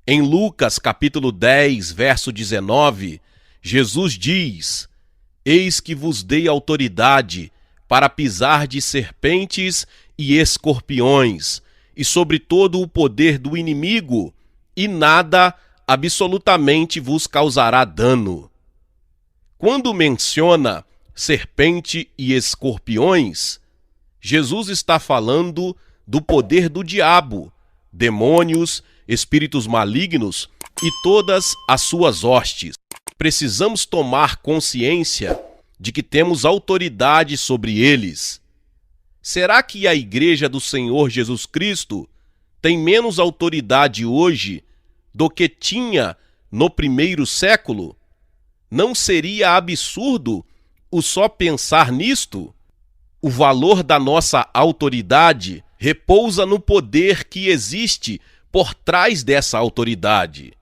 Em Lucas, capítulo 10, verso 19, Jesus diz: Eis que vos dei autoridade para pisar de serpentes e escorpiões, e sobre todo o poder do inimigo, e nada absolutamente vos causará dano. Quando menciona serpente e escorpiões, Jesus está falando do poder do diabo, demônios, espíritos malignos e todas as suas hostes. Precisamos tomar consciência de que temos autoridade sobre eles. Será que a Igreja do Senhor Jesus Cristo tem menos autoridade hoje do que tinha no primeiro século? Não seria absurdo o só pensar nisto? O valor da nossa autoridade repousa no poder que existe por trás dessa autoridade.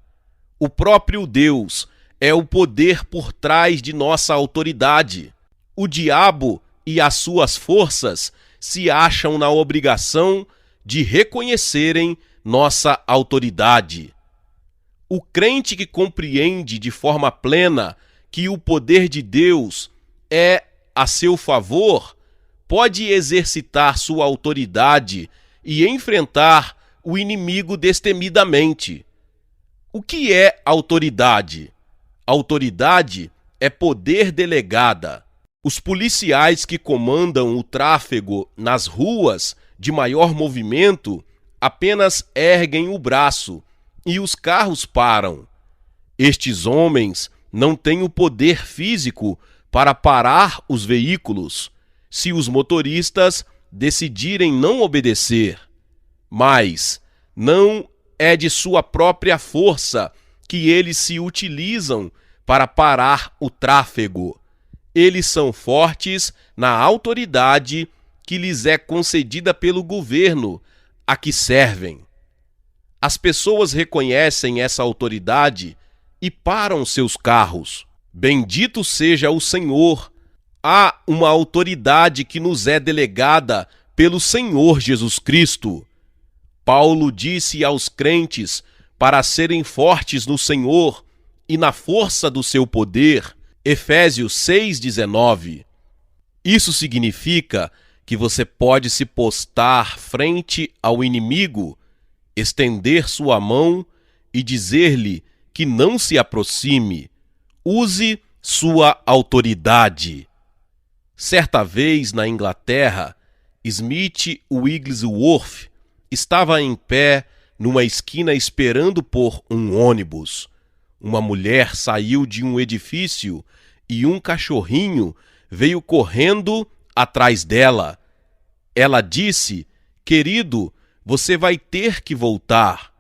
O próprio Deus é o poder por trás de nossa autoridade. O diabo e as suas forças se acham na obrigação de reconhecerem nossa autoridade. O crente que compreende de forma plena que o poder de Deus é a seu favor, pode exercitar sua autoridade e enfrentar o inimigo destemidamente. O que é autoridade? Autoridade é poder delegada. Os policiais que comandam o tráfego nas ruas de maior movimento apenas erguem o braço e os carros param. Estes homens não têm o poder físico para parar os veículos, se os motoristas decidirem não obedecer. Mas não é de sua própria força que eles se utilizam para parar o tráfego. Eles são fortes na autoridade que lhes é concedida pelo governo a que servem. As pessoas reconhecem essa autoridade e param seus carros. Bendito seja o Senhor! Há uma autoridade que nos é delegada pelo Senhor Jesus Cristo. Paulo disse aos crentes para serem fortes no Senhor e na força do seu poder, Efésios 6,19. Isso significa que você pode se postar frente ao inimigo, estender sua mão e dizer-lhe que não se aproxime. Use sua autoridade. Certa vez na Inglaterra, Smith Wigglesworth estava em pé numa esquina esperando por um ônibus. Uma mulher saiu de um edifício e um cachorrinho veio correndo atrás dela. Ela disse: "Querido, você vai ter que voltar."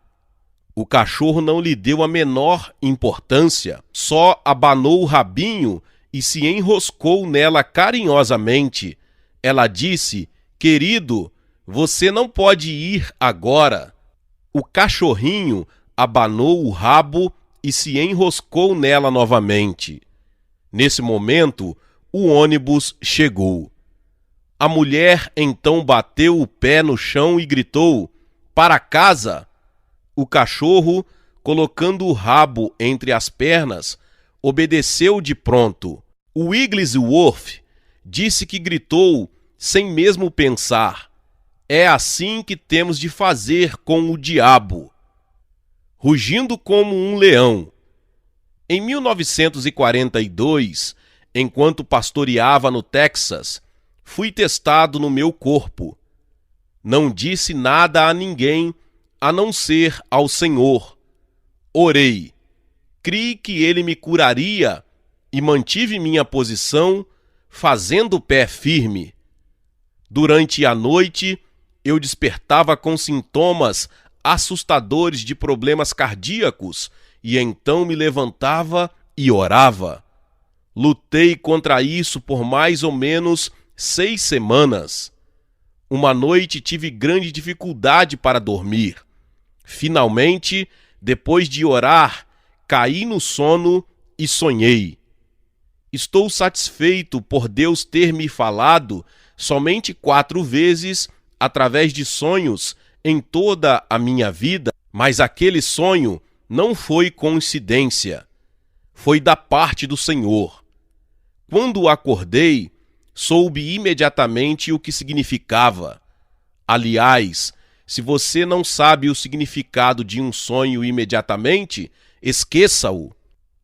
O cachorro não lhe deu a menor importância, só abanou o rabinho e se enroscou nela carinhosamente. Ela disse: "Querido, você não pode ir agora." O cachorrinho abanou o rabo e se enroscou nela novamente. Nesse momento, o ônibus chegou. A mulher então bateu o pé no chão e gritou: "Para casa!" O cachorro, colocando o rabo entre as pernas, obedeceu de pronto. O Wigglesworth disse que gritou sem mesmo pensar: "É assim que temos de fazer com o diabo." Rugindo como um leão. Em 1942, enquanto pastoreava no Texas, fui testado no meu corpo. Não disse nada a ninguém, a não ser ao Senhor. Orei. Criei que Ele me curaria e mantive minha posição, fazendo o pé firme. Durante a noite, eu despertava com sintomas assustadores de problemas cardíacos e então me levantava e orava. Lutei contra isso por mais ou menos 6 semanas. Uma noite tive grande dificuldade para dormir. Finalmente, depois de orar, caí no sono e sonhei. Estou satisfeito por Deus ter me falado somente 4 vezes através de sonhos em toda a minha vida, mas aquele sonho não foi coincidência, foi da parte do Senhor. Quando acordei, soube imediatamente o que significava. Aliás, se você não sabe o significado de um sonho imediatamente, esqueça-o.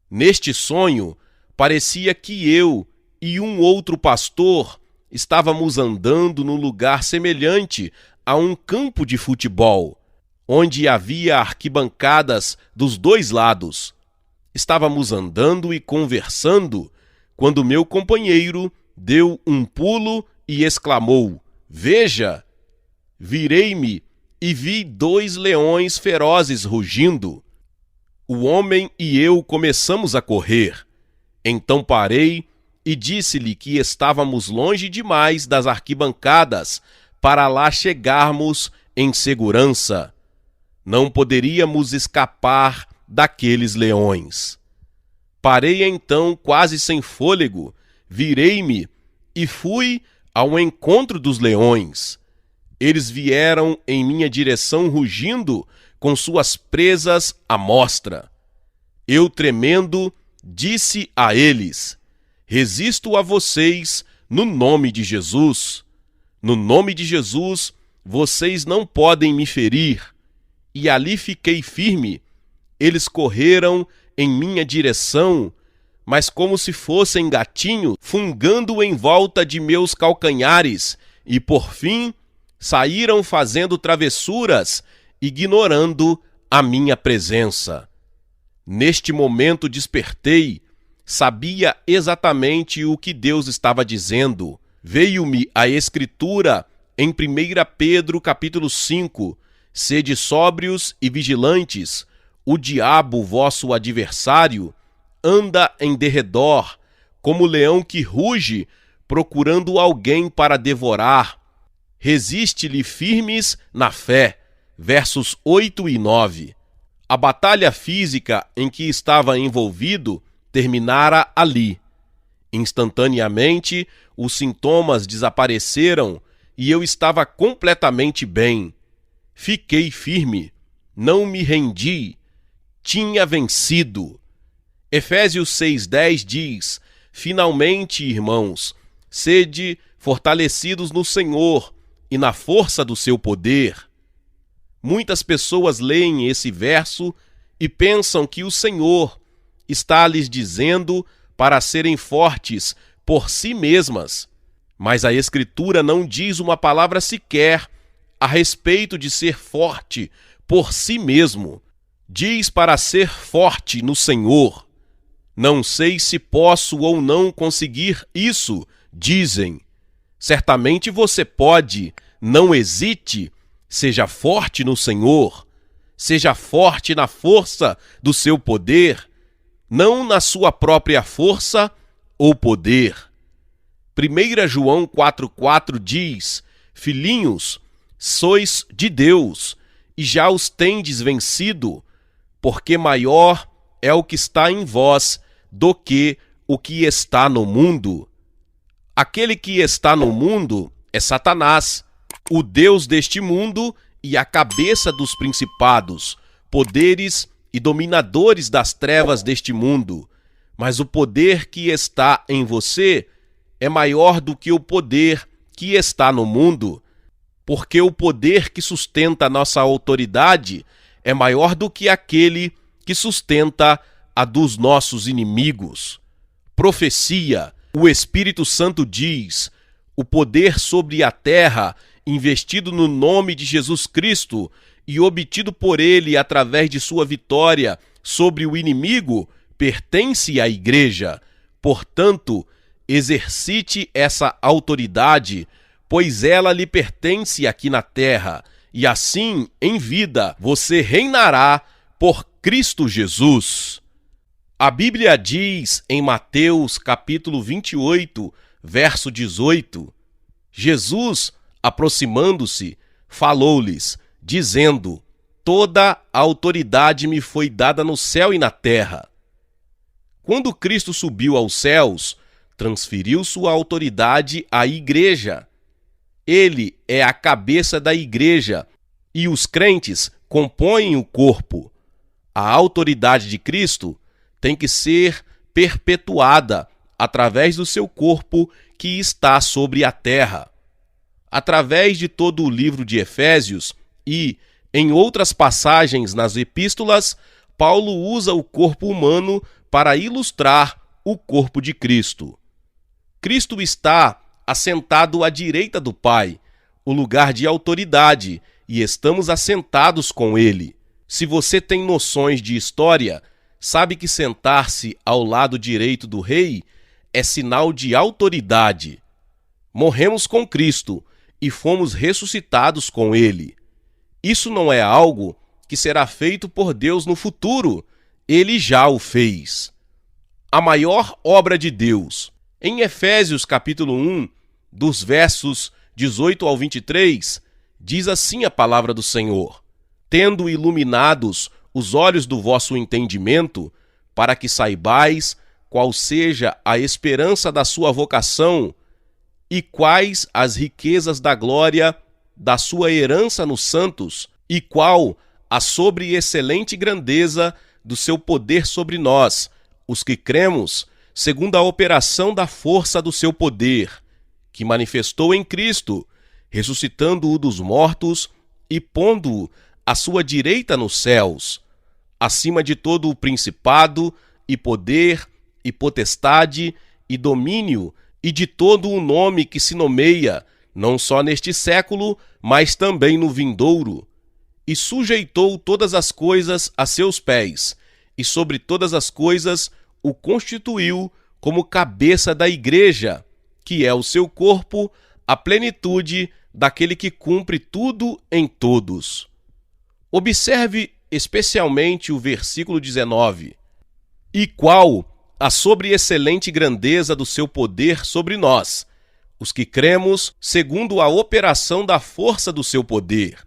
Neste sonho, parecia que eu e um outro pastor estávamos andando num lugar semelhante a um campo de futebol, onde havia arquibancadas dos dois lados. Estávamos andando e conversando quando meu companheiro deu um pulo e exclamou: "Veja!" Virei-me e vi 2 leões ferozes rugindo. O homem e eu começamos a correr. Então parei e disse-lhe que estávamos longe demais das arquibancadas para lá chegarmos em segurança. Não poderíamos escapar daqueles leões. Parei então quase sem fôlego, virei-me e fui ao encontro dos leões. Eles vieram em minha direção rugindo com suas presas à mostra. Eu, tremendo, disse a eles: "Resisto a vocês no nome de Jesus. No nome de Jesus, vocês não podem me ferir." E ali fiquei firme. Eles correram em minha direção, mas como se fossem gatinhos, fungando em volta de meus calcanhares, e por fim saíram fazendo travessuras, ignorando a minha presença. Neste momento despertei, sabia exatamente o que Deus estava dizendo. Veio-me a escritura em 1 Pedro capítulo 5, "Sede sóbrios e vigilantes, o diabo, vosso adversário, anda em derredor, como leão que ruge, procurando alguém para devorar. Resiste-lhe firmes na fé." Versos 8 e 9. A batalha física em que estava envolvido terminara ali. Instantaneamente, os sintomas desapareceram e eu estava completamente bem. Fiquei firme, não me rendi, tinha vencido. Efésios 6,10 diz: "Finalmente, irmãos, sede fortalecidos no Senhor e na força do seu poder." Muitas pessoas leem esse verso e pensam que o Senhor está lhes dizendo para serem fortes por si mesmas. Mas a Escritura não diz uma palavra sequer a respeito de ser forte por si mesmo. Diz para ser forte no Senhor. "Não sei se posso ou não conseguir isso", dizem. Certamente você pode, não hesite. Seja forte no Senhor, seja forte na força do seu poder, não na sua própria força ou poder. 1 João 4,4 diz: "Filhinhos, sois de Deus, e já os tendes vencido, porque maior é o que está em vós do que o que está no mundo." Aquele que está no mundo é Satanás, o deus deste mundo e a cabeça dos principados, poderes e dominadores das trevas deste mundo. Mas o poder que está em você é maior do que o poder que está no mundo, porque o poder que sustenta a nossa autoridade é maior do que aquele que sustenta a dos nossos inimigos. Profecia: o Espírito Santo diz: "O poder sobre a terra, investido no nome de Jesus Cristo e obtido por ele através de sua vitória sobre o inimigo, pertence à igreja. Portanto, exercite essa autoridade, pois ela lhe pertence aqui na terra, e assim, em vida, você reinará por Cristo Jesus." A Bíblia diz em Mateus capítulo 28, verso 18, Jesus, aproximando-se, falou-lhes, dizendo: "Toda a autoridade me foi dada no céu e na terra." Quando Cristo subiu aos céus, transferiu sua autoridade à igreja. Ele é a cabeça da igreja e os crentes compõem o corpo. A autoridade de Cristo tem que ser perpetuada através do seu corpo que está sobre a terra. Através de todo o livro de Efésios e em outras passagens nas epístolas, Paulo usa o corpo humano para ilustrar o corpo de Cristo. Cristo está assentado à direita do Pai, o lugar de autoridade, e estamos assentados com ele. Se você tem noções de história, sabe que sentar-se ao lado direito do rei é sinal de autoridade. Morremos com Cristo e fomos ressuscitados com ele. Isso não é algo que será feito por Deus no futuro, ele já o fez. A maior obra de Deus. Em Efésios capítulo 1, dos versos 18 ao 23, diz assim a palavra do Senhor: tendo iluminados os olhos do vosso entendimento, para que saibais qual seja a esperança da sua vocação e quais as riquezas da glória da sua herança nos santos, e qual a sobreexcelente grandeza do seu poder sobre nós, os que cremos, segundo a operação da força do seu poder, que manifestou em Cristo, ressuscitando-o dos mortos e pondo-o à sua direita nos céus, acima de todo o principado e poder e potestade e domínio e de todo o nome que se nomeia, não só neste século, mas também no vindouro, e sujeitou todas as coisas a seus pés, e sobre todas as coisas o constituiu como cabeça da igreja, que é o seu corpo, a plenitude daquele que cumpre tudo em todos. Observe especialmente o versículo 19. E qual a sobreexcelente grandeza do seu poder sobre nós, os que cremos segundo a operação da força do seu poder.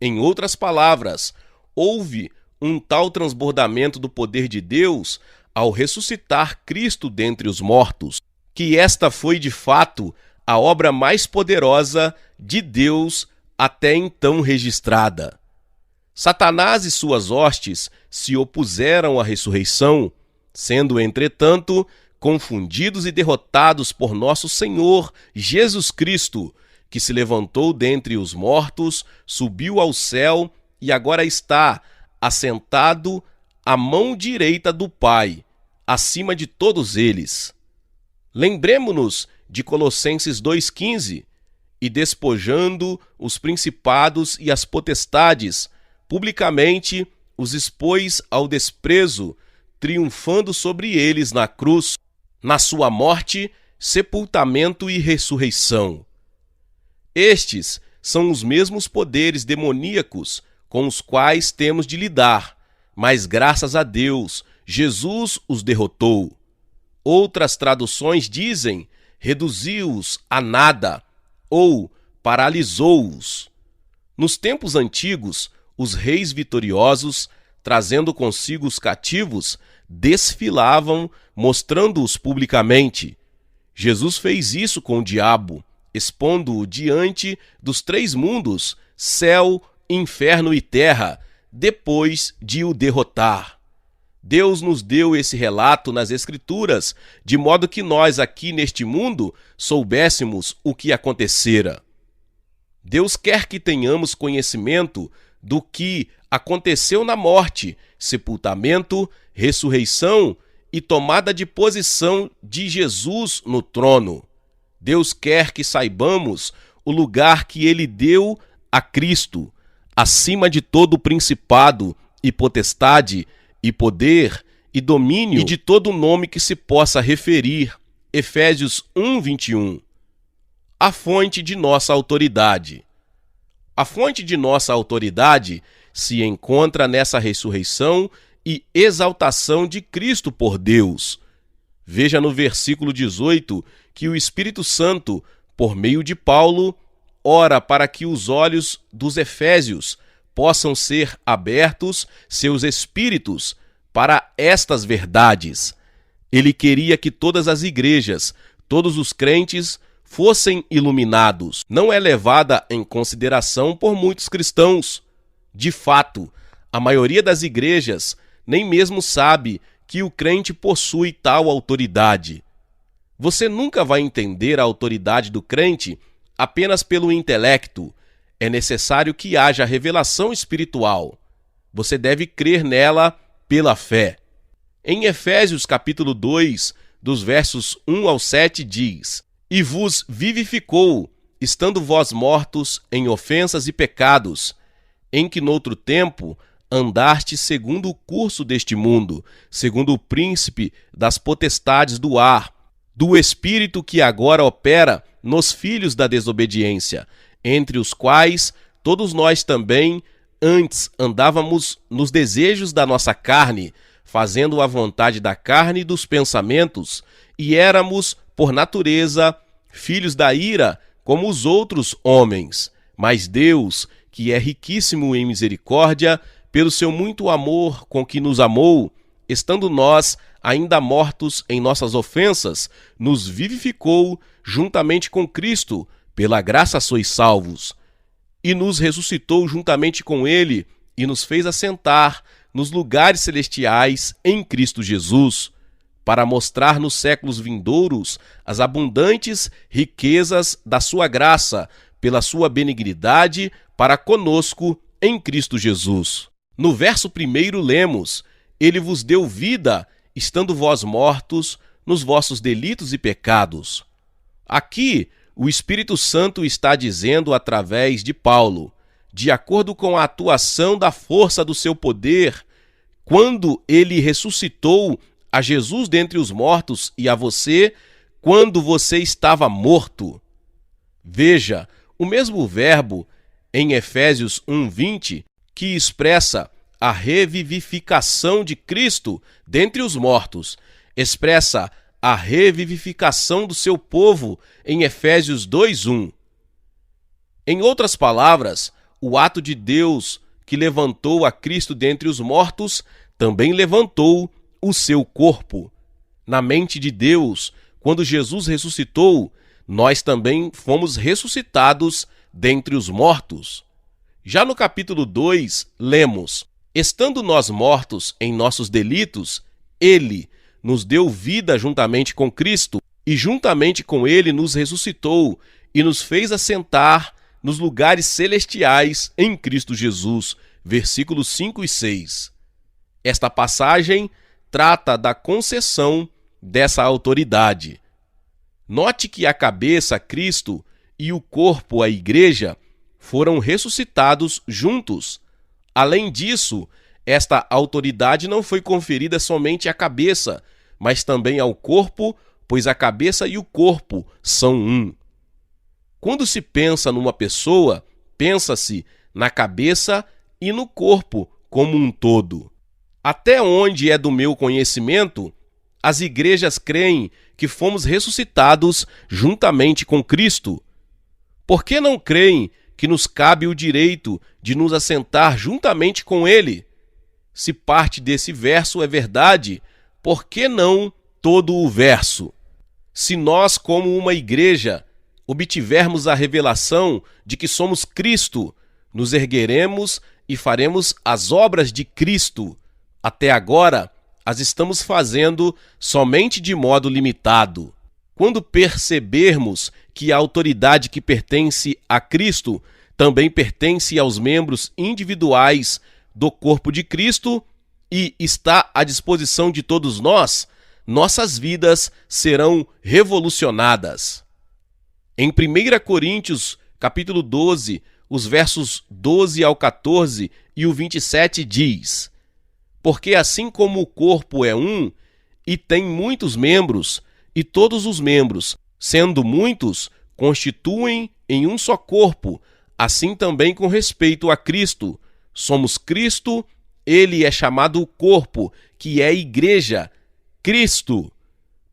Em outras palavras, houve um tal transbordamento do poder de Deus ao ressuscitar Cristo dentre os mortos, que esta foi de fato a obra mais poderosa de Deus até então registrada. Satanás e suas hostes se opuseram à ressurreição, sendo, entretanto, confundidos e derrotados por nosso Senhor Jesus Cristo, que se levantou dentre os mortos, subiu ao céu e agora está assentado à mão direita do Pai, acima de todos eles. Lembremo-nos de Colossenses 2,15, e despojando os principados e as potestades, publicamente os expôs ao desprezo, triunfando sobre eles na cruz, na sua morte, sepultamento e ressurreição. Estes são os mesmos poderes demoníacos com os quais temos de lidar, mas graças a Deus, Jesus os derrotou. Outras traduções dizem: reduziu-os a nada ou paralisou-os. Nos tempos antigos, os reis vitoriosos, trazendo consigo os cativos, desfilavam, mostrando-os publicamente. Jesus fez isso com o diabo, expondo-o diante dos três mundos, céu, inferno e terra, depois de o derrotar. Deus nos deu esse relato nas Escrituras, de modo que nós aqui neste mundo soubéssemos o que acontecera. Deus quer que tenhamos conhecimento do que aconteceu na morte, sepultamento, ressurreição e tomada de posição de Jesus no trono. Deus quer que saibamos o lugar que ele deu a Cristo, acima de todo principado e potestade e poder e domínio e de todo nome que se possa referir. Efésios 1:21. A fonte de nossa autoridade. A fonte de nossa autoridade se encontra nessa ressurreição e exaltação de Cristo por Deus. Veja no versículo 18 que o Espírito Santo, por meio de Paulo, ora para que os olhos dos efésios possam ser abertos, seus espíritos, para estas verdades. Ele queria que todas as igrejas, todos os crentes, fossem iluminados. Não é levada em consideração por muitos cristãos. De fato, a maioria das igrejas nem mesmo sabe que o crente possui tal autoridade. Você nunca vai entender a autoridade do crente apenas pelo intelecto. É necessário que haja revelação espiritual. Você deve crer nela pela fé. Em Efésios capítulo 2, dos versos 1 ao 7 diz: E vos vivificou, estando vós mortos em ofensas e pecados, em que noutro tempo andaste segundo o curso deste mundo, segundo o príncipe das potestades do ar, do espírito que agora opera nos filhos da desobediência, entre os quais todos nós também antes andávamos nos desejos da nossa carne, fazendo a vontade da carne e dos pensamentos, e éramos, por natureza, filhos da ira, como os outros homens. Mas Deus, que é riquíssimo em misericórdia, pelo seu muito amor com que nos amou, estando nós ainda mortos em nossas ofensas, nos vivificou juntamente com Cristo, pela graça sois salvos, e nos ressuscitou juntamente com ele, e nos fez assentar nos lugares celestiais em Cristo Jesus, para mostrar nos séculos vindouros as abundantes riquezas da sua graça, pela sua benignidade para conosco em Cristo Jesus. No verso 1 lemos: Ele vos deu vida, estando vós mortos nos vossos delitos e pecados. Aqui, o Espírito Santo está dizendo através de Paulo, de acordo com a atuação da força do seu poder, quando ele ressuscitou a Jesus dentre os mortos e a você, quando você estava morto. Veja, o mesmo verbo em Efésios 1:20, que expressa a revivificação de Cristo dentre os mortos, expressa a revivificação do seu povo em Efésios 2:1. Em outras palavras, o ato de Deus que levantou a Cristo dentre os mortos também levantou o seu corpo. Na mente de Deus, quando Jesus ressuscitou, nós também fomos ressuscitados dentre os mortos. Já no capítulo 2, lemos: Estando nós mortos em nossos delitos, ele nos deu vida juntamente com Cristo, e juntamente com ele nos ressuscitou e nos fez assentar nos lugares celestiais em Cristo Jesus. Versículos 5 e 6. Esta passagem trata da concessão dessa autoridade. Note que a cabeça, Cristo, e o corpo, a igreja, foram ressuscitados juntos. Além disso, esta autoridade não foi conferida somente à cabeça, mas também ao corpo, pois a cabeça e o corpo são um. Quando se pensa numa pessoa, pensa-se na cabeça e no corpo como um todo. Até onde é do meu conhecimento, as igrejas creem que fomos ressuscitados juntamente com Cristo. Por que não creem que nos cabe o direito de nos assentar juntamente com Ele? Se parte desse verso é verdade, por que não todo o verso? Se nós, como uma igreja, obtivermos a revelação de que somos Cristo, nos ergueremos e faremos as obras de Cristo. Até agora, as estamos fazendo somente de modo limitado. Quando percebermos que a autoridade que pertence a Cristo também pertence aos membros individuais do corpo de Cristo e está à disposição de todos nós, nossas vidas serão revolucionadas. Em 1 Coríntios, capítulo 12, os versos 12 ao 14 e o 27 diz: Porque assim como o corpo é um e tem muitos membros, e todos os membros, sendo muitos, constituem em um só corpo, assim também com respeito a Cristo. Somos Cristo, ele é chamado o corpo, que é a igreja, Cristo.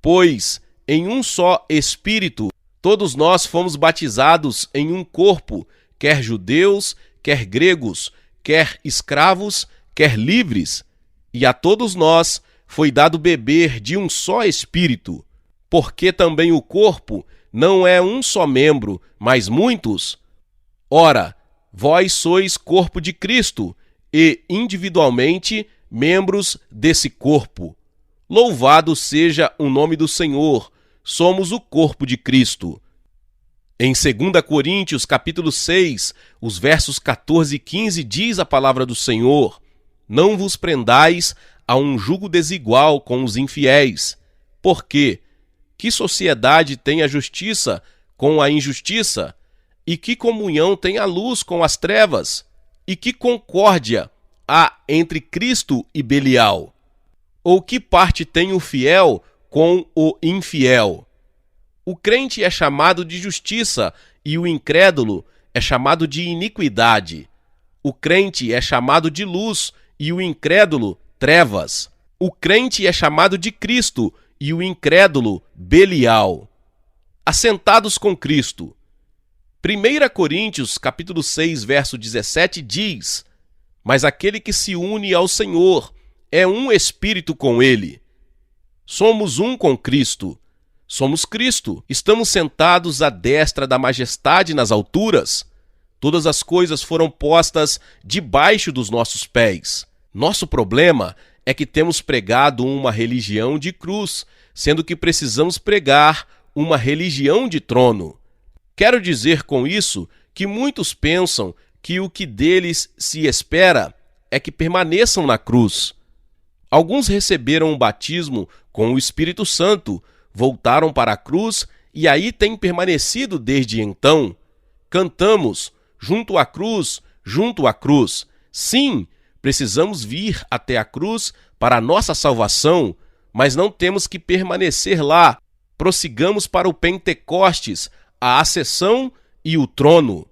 Pois em um só Espírito, todos nós fomos batizados em um corpo, quer judeus, quer gregos, quer escravos, quer livres, e a todos nós foi dado beber de um só Espírito. Porque também o corpo não é um só membro, mas muitos? Ora, vós sois corpo de Cristo, e individualmente membros desse corpo. Louvado seja o nome do Senhor, somos o corpo de Cristo. Em 2 Coríntios, capítulo 6, os versos 14 e 15, diz a palavra do Senhor: não vos prendais a um jugo desigual com os infiéis. Por quê? Que sociedade tem a justiça com a injustiça? E que comunhão tem a luz com as trevas? E que concórdia há entre Cristo e Belial? Ou que parte tem o fiel com o infiel? O crente é chamado de justiça e o incrédulo é chamado de iniquidade. O crente é chamado de luz e o incrédulo, trevas. O crente é chamado de Cristo e o incrédulo, Belial. Assentados com Cristo. 1 Coríntios, capítulo 6, verso 17, diz: mas aquele que se une ao Senhor é um espírito com ele. Somos um com Cristo. Somos Cristo. Estamos sentados à destra da majestade nas alturas. Todas as coisas foram postas debaixo dos nossos pés. Nosso problema é que temos pregado uma religião de cruz, sendo que precisamos pregar uma religião de trono. Quero dizer com isso que muitos pensam que o que deles se espera é que permaneçam na cruz. Alguns receberam o batismo com o Espírito Santo, voltaram para a cruz e aí têm permanecido desde então. Cantamos, junto à cruz, junto à cruz. Sim, precisamos vir até a cruz para a nossa salvação, mas não temos que permanecer lá. Prossigamos para o Pentecostes, a ascensão e o trono.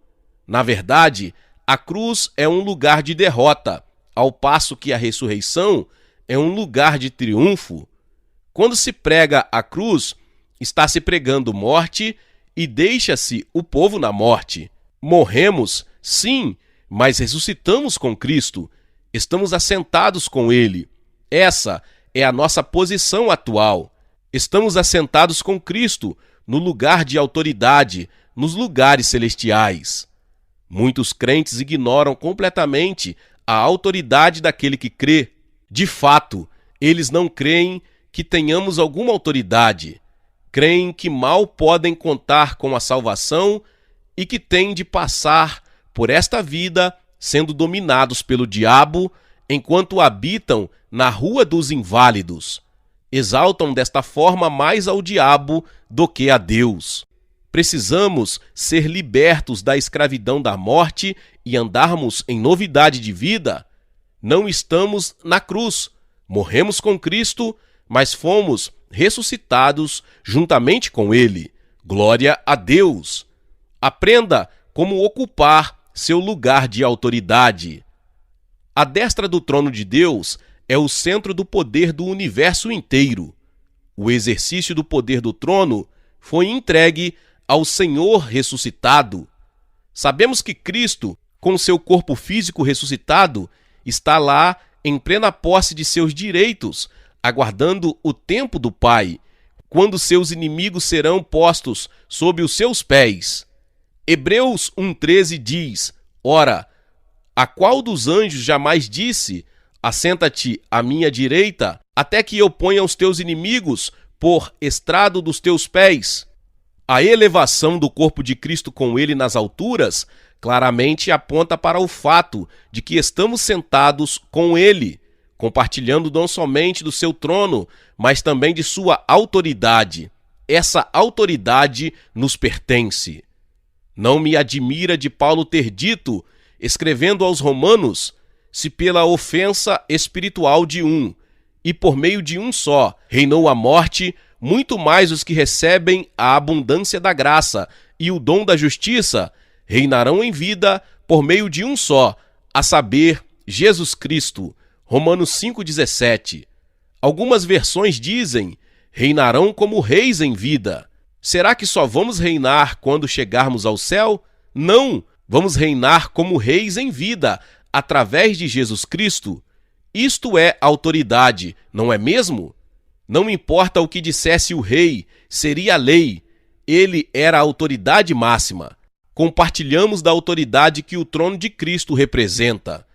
Na verdade, a cruz é um lugar de derrota, ao passo que a ressurreição é um lugar de triunfo. Quando se prega a cruz, está se pregando morte e deixa-se o povo na morte. Morremos, sim, mas ressuscitamos com Cristo. Estamos assentados com Ele. Essa é a nossa posição atual. Estamos assentados com Cristo no lugar de autoridade, nos lugares celestiais. Muitos crentes ignoram completamente a autoridade daquele que crê. De fato, eles não creem que tenhamos alguma autoridade. Creem que mal podem contar com a salvação e que têm de passar por esta vida sendo dominados pelo diabo enquanto habitam na rua dos inválidos. Exaltam desta forma mais ao diabo do que a Deus. Precisamos ser libertos da escravidão da morte e andarmos em novidade de vida. Não estamos na cruz. Morremos com Cristo, mas fomos ressuscitados juntamente com Ele. Glória a Deus! Aprenda como ocupar seu lugar de autoridade. A destra do trono de Deus é o centro do poder do universo inteiro. O exercício do poder do trono foi entregue ao Senhor ressuscitado. Sabemos que Cristo, com seu corpo físico ressuscitado, está lá em plena posse de seus direitos, aguardando o tempo do Pai, quando seus inimigos serão postos sob os seus pés. Hebreus 1,13 diz: ora, a qual dos anjos jamais disse: assenta-te à minha direita, até que eu ponha os teus inimigos por estrado dos teus pés? A elevação do corpo de Cristo com ele nas alturas claramente aponta para o fato de que estamos sentados com ele, compartilhando não somente do seu trono, mas também de sua autoridade. Essa autoridade nos pertence. Não me admira de Paulo ter dito, escrevendo aos Romanos: se pela ofensa espiritual de um, e por meio de um só, reinou a morte, muito mais os que recebem a abundância da graça e o dom da justiça reinarão em vida por meio de um só, a saber, Jesus Cristo. Romanos 5,17. Algumas versões dizem: reinarão como reis em vida. Será que só vamos reinar quando chegarmos ao céu? Não! Vamos reinar como reis em vida, através de Jesus Cristo. Isto é autoridade, não é mesmo? Não importa o que dissesse o rei, seria a lei. Ele era a autoridade máxima. Compartilhamos da autoridade que o trono de Cristo representa.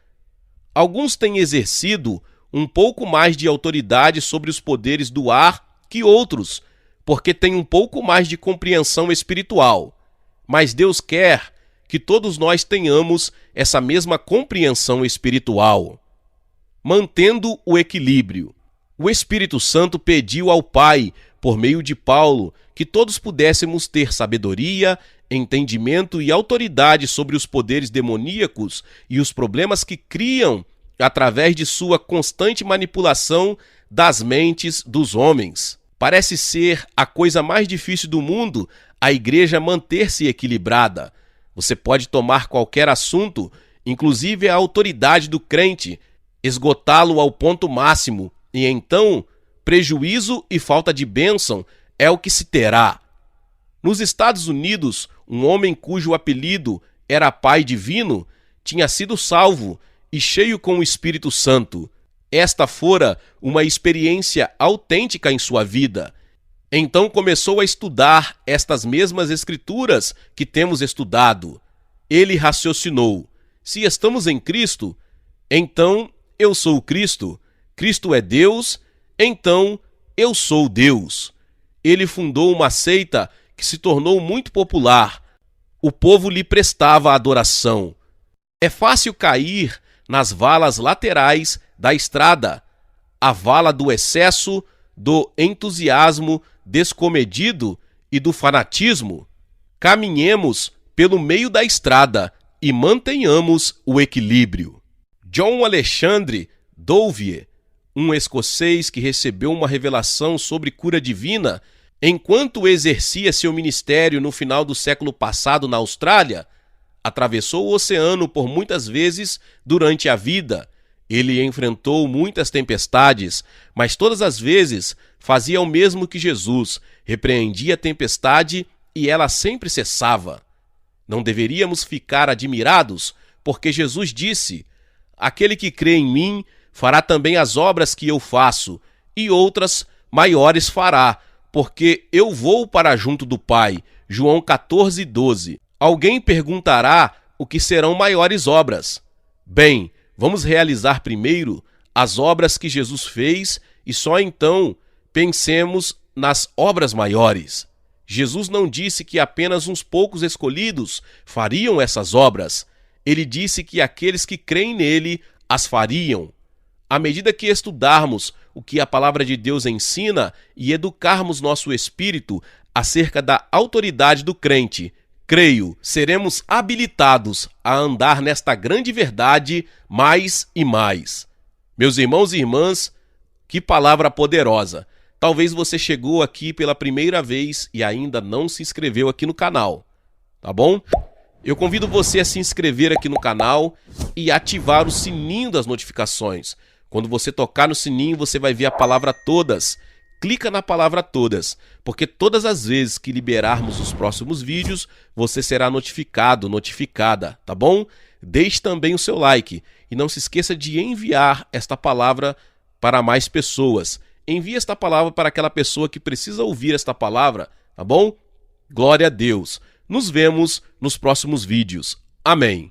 Alguns têm exercido um pouco mais de autoridade sobre os poderes do ar que outros, porque têm um pouco mais de compreensão espiritual. Mas Deus quer que todos nós tenhamos essa mesma compreensão espiritual, mantendo o equilíbrio. O Espírito Santo pediu ao Pai, por meio de Paulo, que todos pudéssemos ter sabedoria, entendimento e autoridade sobre os poderes demoníacos e os problemas que criam através de sua constante manipulação das mentes dos homens. Parece ser a coisa mais difícil do mundo a igreja manter-se equilibrada. Você pode tomar qualquer assunto, inclusive a autoridade do crente, esgotá-lo ao ponto máximo, e então prejuízo e falta de bênção é o que se terá. Nos Estados Unidos, um homem cujo apelido era Pai Divino tinha sido salvo e cheio com o Espírito Santo. Esta fora uma experiência autêntica em sua vida. Então começou a estudar estas mesmas escrituras que temos estudado. Ele raciocinou: se estamos em Cristo, então eu sou Cristo. Cristo é Deus, então eu sou Deus. Ele fundou uma seita que se tornou muito popular. O povo lhe prestava adoração. É fácil cair nas valas laterais da estrada, a vala do excesso, do entusiasmo descomedido e do fanatismo. Caminhemos pelo meio da estrada e mantenhamos o equilíbrio. John Alexandre Douvier, um escocês que recebeu uma revelação sobre cura divina enquanto exercia seu ministério no final do século passado na Austrália, atravessou o oceano por muitas vezes durante a vida. Ele enfrentou muitas tempestades, mas todas as vezes fazia o mesmo que Jesus, repreendia a tempestade e ela sempre cessava. Não deveríamos ficar admirados, porque Jesus disse: aquele que crê em mim fará também as obras que eu faço, e outras maiores fará, porque eu vou para junto do Pai. João 14:12. Alguém perguntará o que serão maiores obras. Bem, vamos realizar primeiro as obras que Jesus fez e só então pensemos nas obras maiores. Jesus não disse que apenas uns poucos escolhidos fariam essas obras. Ele disse que aqueles que creem nele as fariam. À medida que estudarmos o que a palavra de Deus ensina e educarmos nosso espírito acerca da autoridade do crente, creio, seremos habilitados a andar nesta grande verdade mais e mais. Meus irmãos e irmãs, que palavra poderosa! Talvez você chegou aqui pela primeira vez e ainda não se inscreveu aqui no canal, tá bom? Eu convido você a se inscrever aqui no canal e ativar o sininho das notificações. Quando você tocar no sininho, você vai ver a palavra todas. Clica na palavra todas, porque todas as vezes que liberarmos os próximos vídeos, você será notificado, notificada, tá bom? Deixe também o seu like e não se esqueça de enviar esta palavra para mais pessoas. Envie esta palavra para aquela pessoa que precisa ouvir esta palavra, tá bom? Glória a Deus. Nos vemos nos próximos vídeos. Amém.